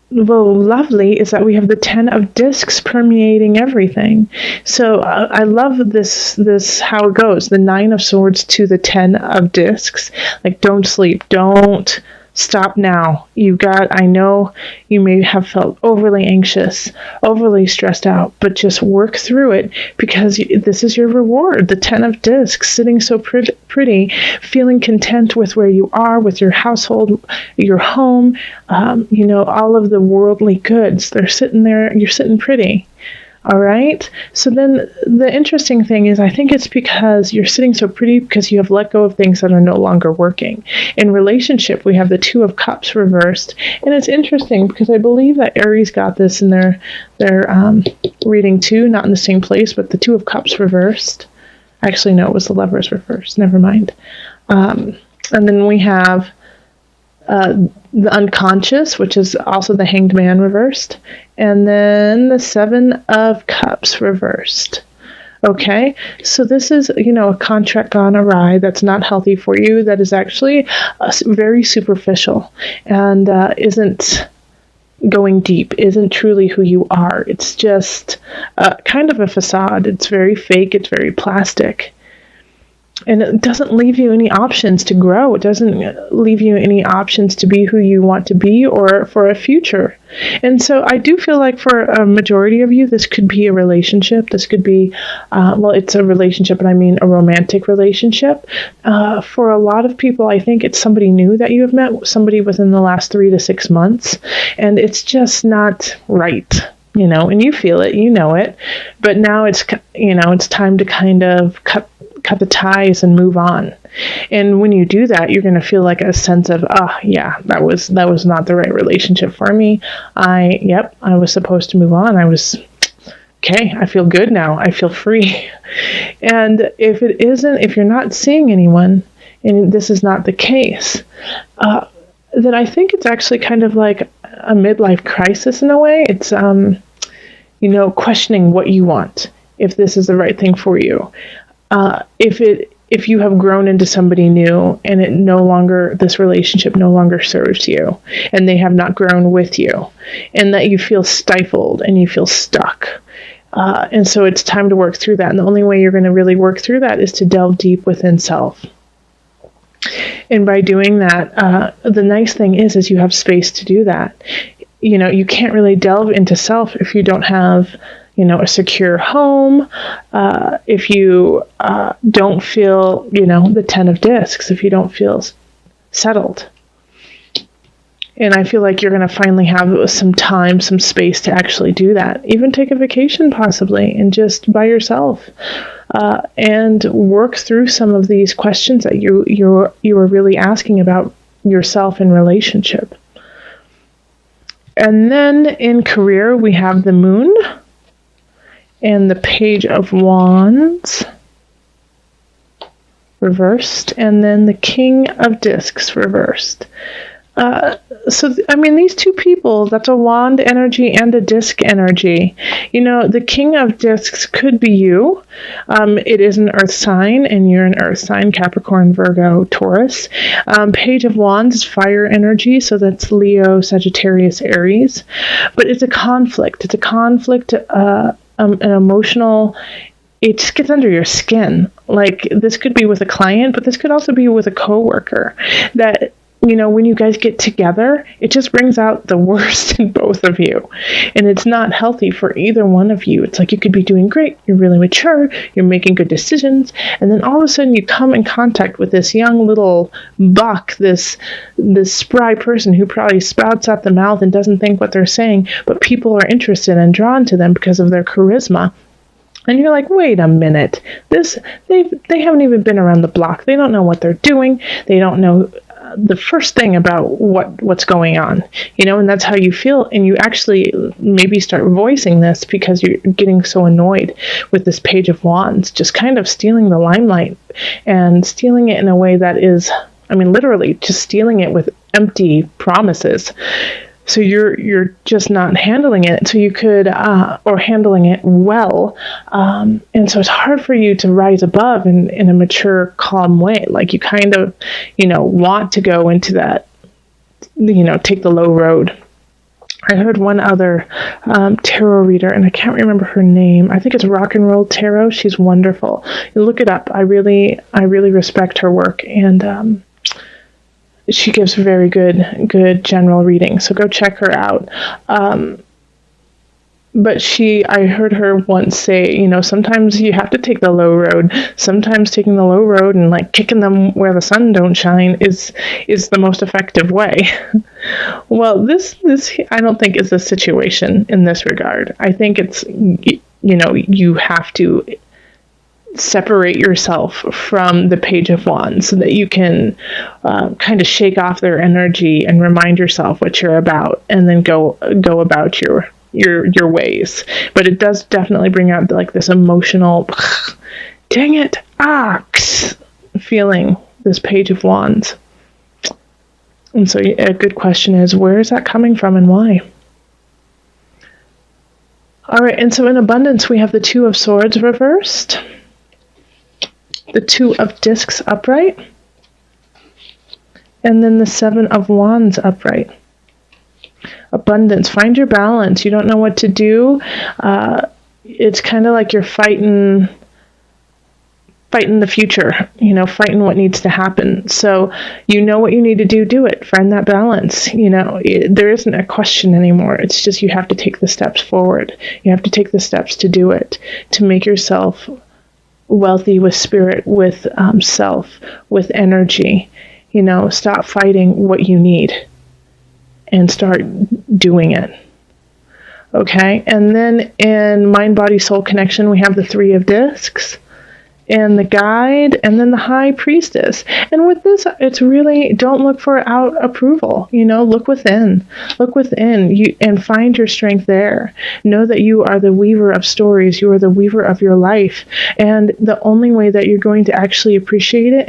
Well, lovely is that we have the 10 of discs permeating everything. So I love this how it goes. The 9 of swords to the 10 of discs. Like, don't sleep. Don't stop now. I know you may have felt overly anxious, overly stressed out, but just work through it, because this is your reward. The 10 of discs, sitting so pretty, feeling content with where you are, with your household, your home, all of the worldly goods. They're sitting there, you're sitting pretty. All right. So then the interesting thing is, I think it's because you're sitting so pretty because you have let go of things that are no longer working. In relationship, we have the 2 of cups reversed. And it's interesting because I believe that Aries got this in their reading too, not in the same place, but the 2 of cups reversed. Actually, no, it was the lovers reversed. Never mind. And then we have the unconscious, which is also the hanged man reversed, and then the 7 of cups reversed. Okay, so this is, a contract gone awry that's not healthy for you, that is actually very superficial and isn't going deep, isn't truly who you are. It's just kind of a facade. It's very fake. It's very plastic. And it doesn't leave you any options to grow. It doesn't leave you any options to be who you want to be or for a future. And so I do feel like for a majority of you, this could be a relationship. This could be, it's a relationship, and I mean a romantic relationship. For a lot of people, I think it's somebody new that you have met, somebody within the last 3 to 6 months, and it's just not right. And you feel it, it, but now it's time to kind of cut the ties and move on. And when you do that, you're going to feel like a sense of, that was not the right relationship for me. I was supposed to move on. Okay, I feel good now. I feel free. And if you're not seeing anyone, and this is not the case, then I think it's actually kind of like a midlife crisis in a way. It's, questioning what you want, if this is the right thing for you. If you have grown into somebody new and this relationship no longer serves you, and they have not grown with you, and that you feel stifled and you feel stuck. And so it's time to work through that. And the only way you're going to really work through that is to delve deep within self. And by doing that, the nice thing is you have space to do that. You can't really delve into self if you don't have a secure home, if you don't feel, the 10 of discs, if you don't feel settled. And I feel like you're going to finally have some time, some space to actually do that. Even take a vacation possibly, and just by yourself, and work through some of these questions that you are really asking about yourself in relationship. And then in career, we have the moon and the Page of Wands reversed, and then the King of Discs reversed. These two people, that's a wand energy and a disc energy. The King of Discs could be you. It is an earth sign, and you're an earth sign, Capricorn, Virgo, Taurus. Page of Wands is fire energy, so that's Leo, Sagittarius, Aries. But it's a conflict. It's a conflict, an emotional, it just gets under your skin. Like, this could be with a client, but this could also be with a coworker. That, when you guys get together, it just brings out the worst in both of you. And it's not healthy for either one of you. It's like you could be doing great, you're really mature, you're making good decisions, and then all of a sudden you come in contact with this young little buck, this spry person who probably spouts out the mouth and doesn't think what they're saying, but people are interested and drawn to them because of their charisma. And you're like, wait a minute, they haven't even been around the block. They don't know what they're doing. They don't know the first thing about what's going on, and that's how you feel. And you actually maybe start voicing this because you're getting so annoyed with this Page of Wands, just kind of stealing the limelight and stealing it in a way that is, literally just stealing it with empty promises. So you're just not handling it. So you could, or handling it well. And so it's hard for you to rise above in a mature, calm way. Like you kind of, want to go into that take the low road. I heard one other tarot reader, and I can't remember her name. I think it's Rock and Roll Tarot. She's wonderful. You look it up. I really respect her work, and she gives very good general reading. So go check her out. But I heard her once say, sometimes you have to take the low road. Sometimes taking the low road and like kicking them where the sun don't shine is the most effective way. Well, this I don't think is a situation in this regard. I think it's, you have to separate yourself from the Page of Wands so that you can kind of shake off their energy and remind yourself what you're about, and then go about your ways. But it does definitely bring out like this emotional dang it feeling, this Page of Wands. And so a good question is, where is that coming from and why? All right, and so in abundance we have the Two of Swords reversed, the Two of Discs upright, and then the Seven of Wands upright. Abundance. Find your balance. You don't know what to do. It's kind of like you're fighting the future, fighting what needs to happen. So what you need to do it. Find that balance. There isn't a question anymore. It's just you have to take the steps forward. You have to take the steps to do it, to make yourself wealthy with spirit, with self, with energy. Stop fighting what you need and start doing it. Okay, and then in Mind, Body, Soul Connection, we have the Three of Discs and the Guide, and then the High Priestess. And with this, it's really, don't look for out approval. Look within. Look within and find your strength there. Know that you are the weaver of stories. You are the weaver of your life. And the only way that you're going to actually appreciate it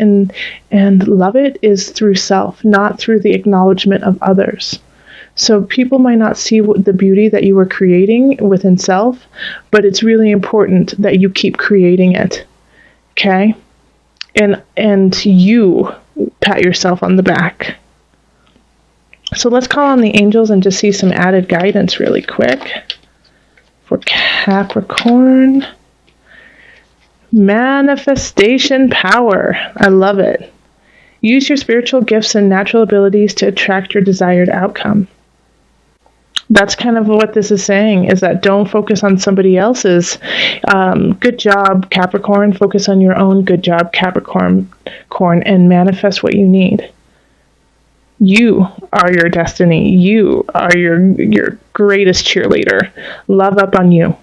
and love it is through self, not through the acknowledgement of others. So people might not see the beauty that you are creating within self, but it's really important that you keep creating it. Okay? And you pat yourself on the back. So let's call on the angels and just see some added guidance really quick for Capricorn. Manifestation power. I love it. Use your spiritual gifts and natural abilities to attract your desired outcome. That's kind of what this is saying, is that don't focus on somebody else's. Good job, Capricorn. Focus on your own good job, Capricorn, and manifest what you need. You are your destiny. You are your greatest cheerleader. Love up on you.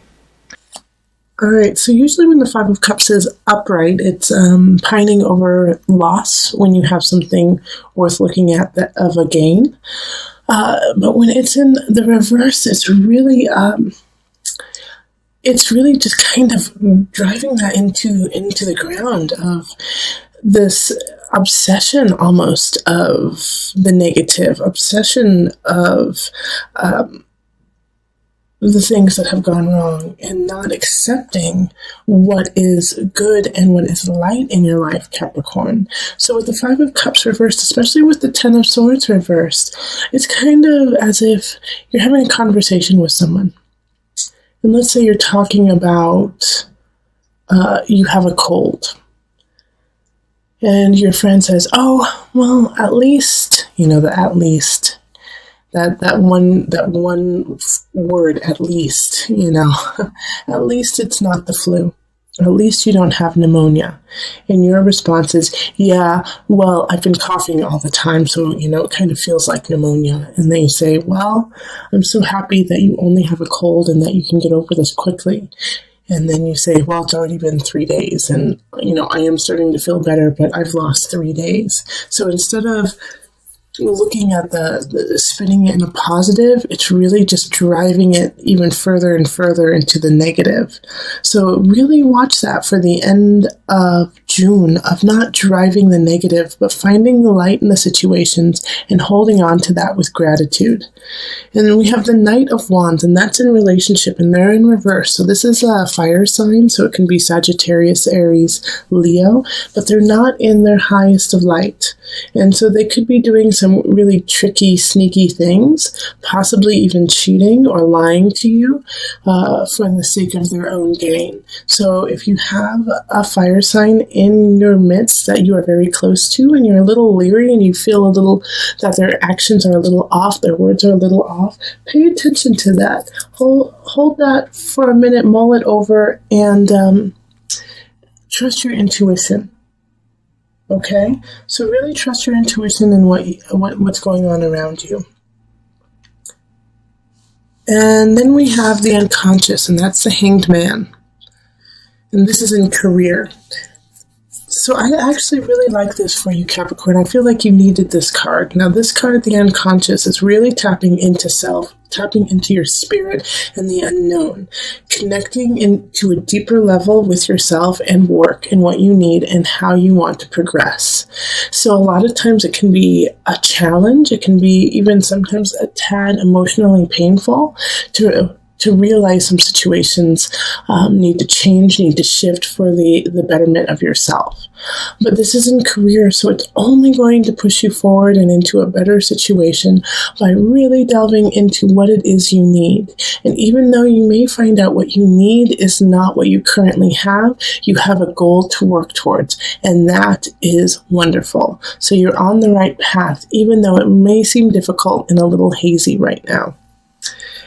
All right, so usually when the Five of Cups is upright, it's pining over loss when you have something worth looking at of a gain. But when it's in the reverse, it's really just kind of driving that into the ground of this obsession almost of the negative, obsession of the things that have gone wrong, and not accepting what is good and what is light in your life, Capricorn. So with the Five of Cups reversed, especially with the Ten of Swords reversed, it's kind of as if you're having a conversation with someone. And let's say you're talking about you have a cold. And your friend says, oh, well, at least, the at least. That one word, at least, at least it's not the flu. At least you don't have pneumonia. And your response is, yeah, well, I've been coughing all the time, so, it kind of feels like pneumonia. And then you say, well, I'm so happy that you only have a cold and that you can get over this quickly. And then you say, well, it's already been 3 days, and, I am starting to feel better, but I've lost 3 days. So instead of looking at the spinning it in a positive, it's really just driving it even further and further into the negative. So really watch that for the end of June of not driving the negative, but finding the light in the situations and holding on to that with gratitude. And then we have the Knight of Wands, and that's in relationship, and they're in reverse. So this is a fire sign, so it can be Sagittarius, Aries, Leo, but they're not in their highest of light. And so they could be doing some really tricky, sneaky things, possibly even cheating or lying to you for the sake of their own gain. So if you have a fire sign in your midst that you are very close to and you're a little leery and you feel a little that their actions are a little off, their words are a little off, pay attention to that. Hold that for a minute, mull it over, and trust your intuition. Okay? So really trust your intuition and what's going on around you. And then we have the unconscious, and that's the Hanged Man. And this is in career. So I actually really like this for you, Capricorn. I feel like you needed this card. Now, this card, the unconscious, is really tapping into self, tapping into your spirit and the unknown, connecting into a deeper level with yourself and work and what you need and how you want to progress. So a lot of times it can be a challenge. It can be even sometimes a tad emotionally painful to realize some situations need to change, need to shift for the betterment of yourself. But this is in career, so it's only going to push you forward and into a better situation by really delving into what it is you need. And even though you may find out what you need is not what you currently have, you have a goal to work towards, and that is wonderful. So you're on the right path, even though it may seem difficult and a little hazy right now.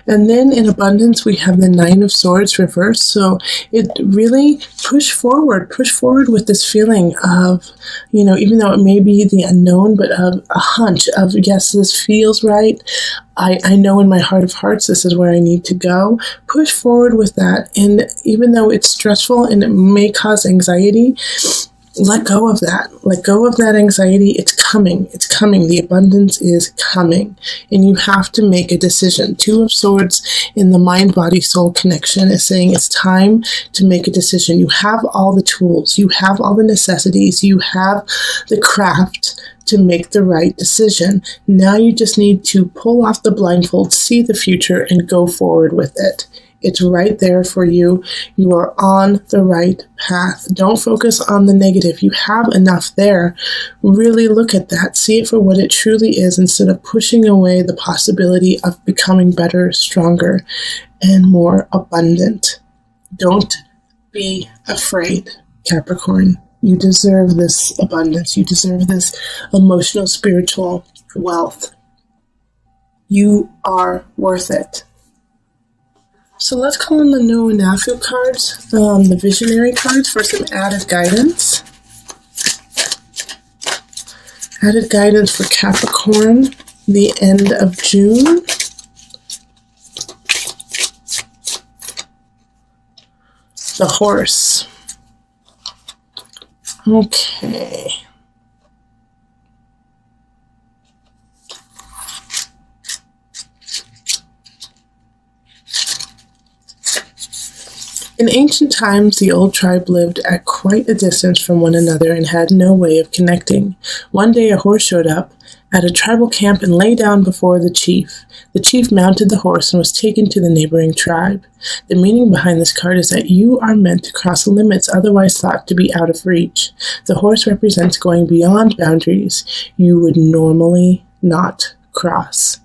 And then in abundance, we have the Nine of Swords reversed. So it really push forward with this feeling of, even though it may be the unknown, but of a hunch of, yes, this feels right. I know in my heart of hearts, this is where I need to go. Push forward with that. And even though it's stressful and it may cause anxiety, let go of that. Let go of that anxiety. It's coming. It's coming. The abundance is coming. And you have to make a decision. Two of Swords in the mind, body, soul connection is saying it's time to make a decision. You have all the tools. You have all the necessities. You have the craft to make the right decision. Now you just need to pull off the blindfold, see the future, and go forward with it. It's right there for you. You are on the right path. Don't focus on the negative. You have enough there. Really look at that. See it for what it truly is instead of pushing away the possibility of becoming better, stronger, and more abundant. Don't be afraid, Capricorn. You deserve this abundance. You deserve this emotional, spiritual wealth. You are worth it. So let's call in the Nuanafu cards, the visionary cards, for some added guidance. Added guidance for Capricorn, the end of June. The Horse. Okay. In ancient times, the old tribe lived at quite a distance from one another and had no way of connecting. One day a horse showed up at a tribal camp and lay down before the chief. The chief mounted the horse and was taken to the neighboring tribe. The meaning behind this card is that you are meant to cross limits otherwise thought to be out of reach. The horse represents going beyond boundaries you would normally not cross.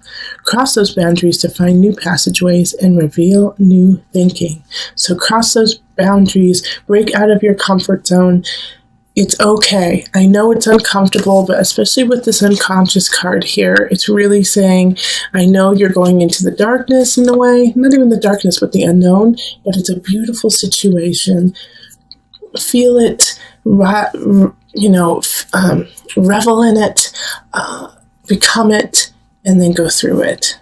Cross those boundaries to find new passageways and reveal new thinking. So cross those boundaries, break out of your comfort zone. It's okay. I know it's uncomfortable, but especially with this unconscious card here, it's really saying, I know you're going into the darkness in a way, not even the darkness, but the unknown, but it's a beautiful situation. Feel it, revel in it, become it, and then go through it.